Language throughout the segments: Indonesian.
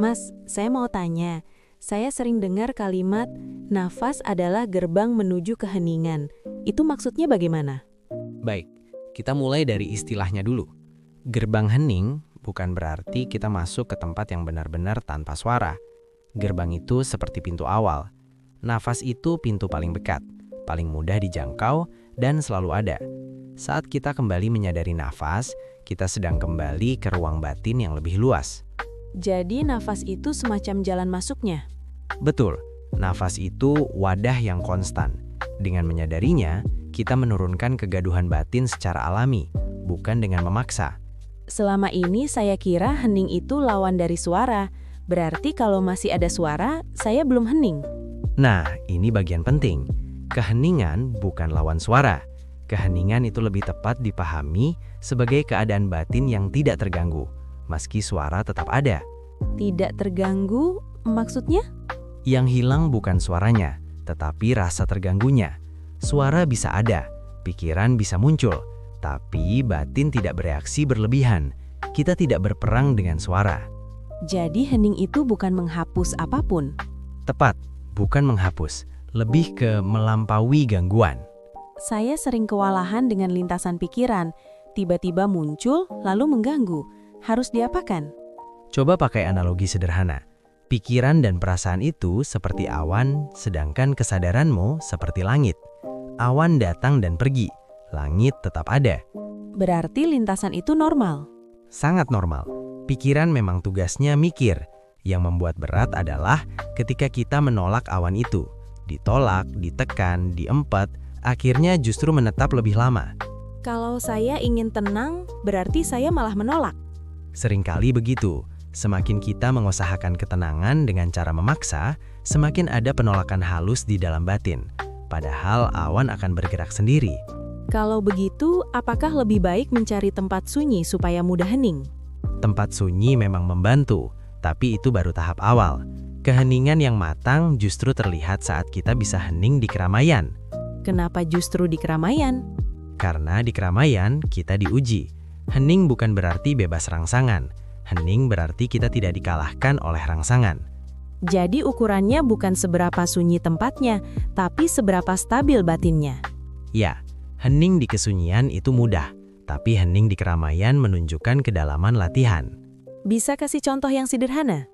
Mas, saya mau tanya. Saya sering dengar kalimat, nafas adalah gerbang menuju keheningan. Itu maksudnya bagaimana? Baik, kita mulai dari istilahnya dulu. Gerbang hening bukan berarti kita masuk ke tempat yang benar-benar tanpa suara. Gerbang itu seperti pintu awal. Nafas itu pintu paling dekat, paling mudah dijangkau, dan selalu ada. Saat kita kembali menyadari nafas, kita sedang kembali ke ruang batin yang lebih luas. Jadi nafas itu semacam jalan masuknya. Betul, nafas itu wadah yang konstan. Dengan menyadarinya, kita menurunkan kegaduhan batin secara alami, bukan dengan memaksa. Selama ini saya kira hening itu lawan dari suara. Berarti kalau masih ada suara, saya belum hening. Nah, ini bagian penting. Keheningan bukan lawan suara. Keheningan itu lebih tepat dipahami sebagai keadaan batin yang tidak terganggu, meski suara tetap ada. Tidak terganggu, maksudnya? Yang hilang bukan suaranya, tetapi rasa terganggunya. Suara bisa ada, pikiran bisa muncul, tapi batin tidak bereaksi berlebihan. Kita tidak berperang dengan suara. Jadi hening itu bukan menghapus apapun. Tepat, bukan menghapus, lebih ke melampaui gangguan. Saya sering kewalahan dengan lintasan pikiran. Tiba-tiba muncul, lalu mengganggu. Harus diapakan? Coba pakai analogi sederhana. Pikiran dan perasaan itu seperti awan, sedangkan kesadaranmu seperti langit. Awan datang dan pergi, langit tetap ada. Berarti lintasan itu normal. Sangat normal. Pikiran memang tugasnya mikir. Yang membuat berat adalah ketika kita menolak awan itu. Ditolak, ditekan, diempet, akhirnya justru menetap lebih lama. Kalau saya ingin tenang, berarti saya malah menolak. Seringkali begitu. Semakin kita mengusahakan ketenangan dengan cara memaksa, semakin ada penolakan halus di dalam batin. Padahal awan akan bergerak sendiri. Kalau begitu, apakah lebih baik mencari tempat sunyi supaya mudah hening? Tempat sunyi memang membantu, tapi itu baru tahap awal. Keheningan yang matang justru terlihat saat kita bisa hening di keramaian. Kenapa justru di keramaian? Karena di keramaian kita diuji. Hening bukan berarti bebas rangsangan. Hening berarti kita tidak dikalahkan oleh rangsangan. Jadi ukurannya bukan seberapa sunyi tempatnya, tapi seberapa stabil batinnya. Ya, hening di kesunyian itu mudah, tapi hening di keramaian menunjukkan kedalaman latihan. Bisa kasih contoh yang sederhana?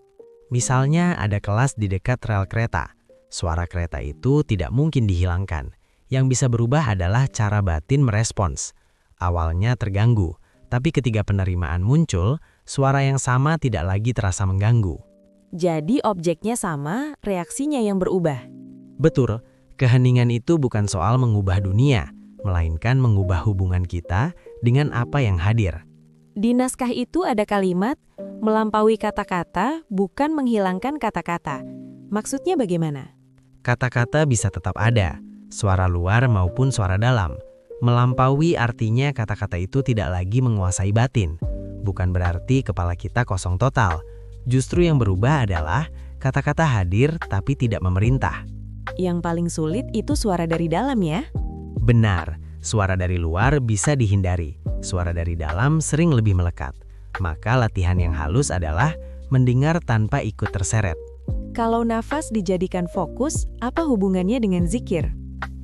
Misalnya ada kelas di dekat rel kereta. Suara kereta itu tidak mungkin dihilangkan. Yang bisa berubah adalah cara batin merespons. Awalnya terganggu, tapi ketika penerimaan muncul, suara yang sama tidak lagi terasa mengganggu. Jadi objeknya sama, reaksinya yang berubah. Betul, keheningan itu bukan soal mengubah dunia, melainkan mengubah hubungan kita dengan apa yang hadir. Di naskah itu ada kalimat, melampaui kata-kata bukan menghilangkan kata-kata. Maksudnya bagaimana? Kata-kata bisa tetap ada, suara luar maupun suara dalam. Melampaui artinya kata-kata itu tidak lagi menguasai batin. Bukan berarti kepala kita kosong total. Justru yang berubah adalah kata-kata hadir tapi tidak memerintah. Yang paling sulit itu suara dari dalam ya? Benar, suara dari luar bisa dihindari. Suara dari dalam sering lebih melekat. Maka latihan yang halus adalah mendengar tanpa ikut terseret. Kalau nafas dijadikan fokus, apa hubungannya dengan zikir?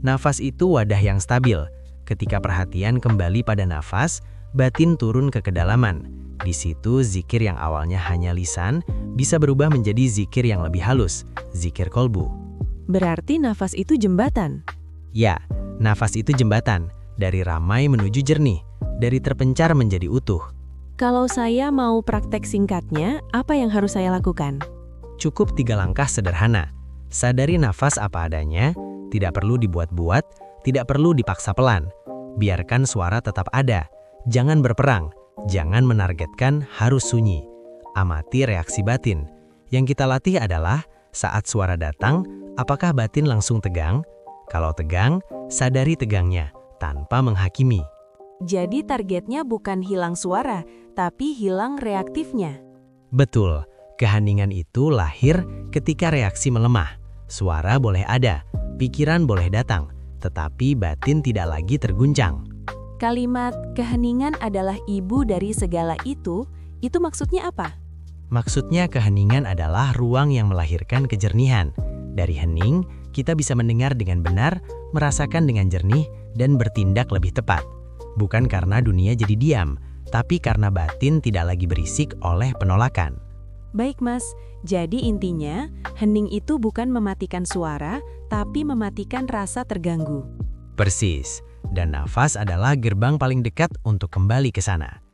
Nafas itu wadah yang stabil. Ketika perhatian kembali pada nafas, batin turun ke kedalaman. Di situ zikir yang awalnya hanya lisan bisa berubah menjadi zikir yang lebih halus, zikir kolbu. Berarti nafas itu jembatan? Ya, nafas itu jembatan, dari ramai menuju jernih, dari terpencar menjadi utuh. Kalau saya mau praktek singkatnya, apa yang harus saya lakukan? Cukup 3 langkah sederhana. Sadari nafas apa adanya, tidak perlu dibuat-buat, tidak perlu dipaksa pelan. Biarkan suara tetap ada, jangan berperang. Jangan menargetkan harus sunyi. Amati reaksi batin. Yang kita latih adalah saat suara datang, apakah batin langsung tegang? Kalau tegang, sadari tegangnya tanpa menghakimi. Jadi targetnya bukan hilang suara, tapi hilang reaktifnya. Betul, keheningan itu lahir ketika reaksi melemah. Suara boleh ada, pikiran boleh datang, tetapi batin tidak lagi terguncang. Kalimat keheningan adalah ibu dari segala itu maksudnya apa? Maksudnya keheningan adalah ruang yang melahirkan kejernihan. Dari hening, kita bisa mendengar dengan benar, merasakan dengan jernih, dan bertindak lebih tepat. Bukan karena dunia jadi diam, tapi karena batin tidak lagi berisik oleh penolakan. Baik Mas, jadi intinya hening itu bukan mematikan suara, tapi mematikan rasa terganggu. Persis, dan nafas adalah gerbang paling dekat untuk kembali ke sana.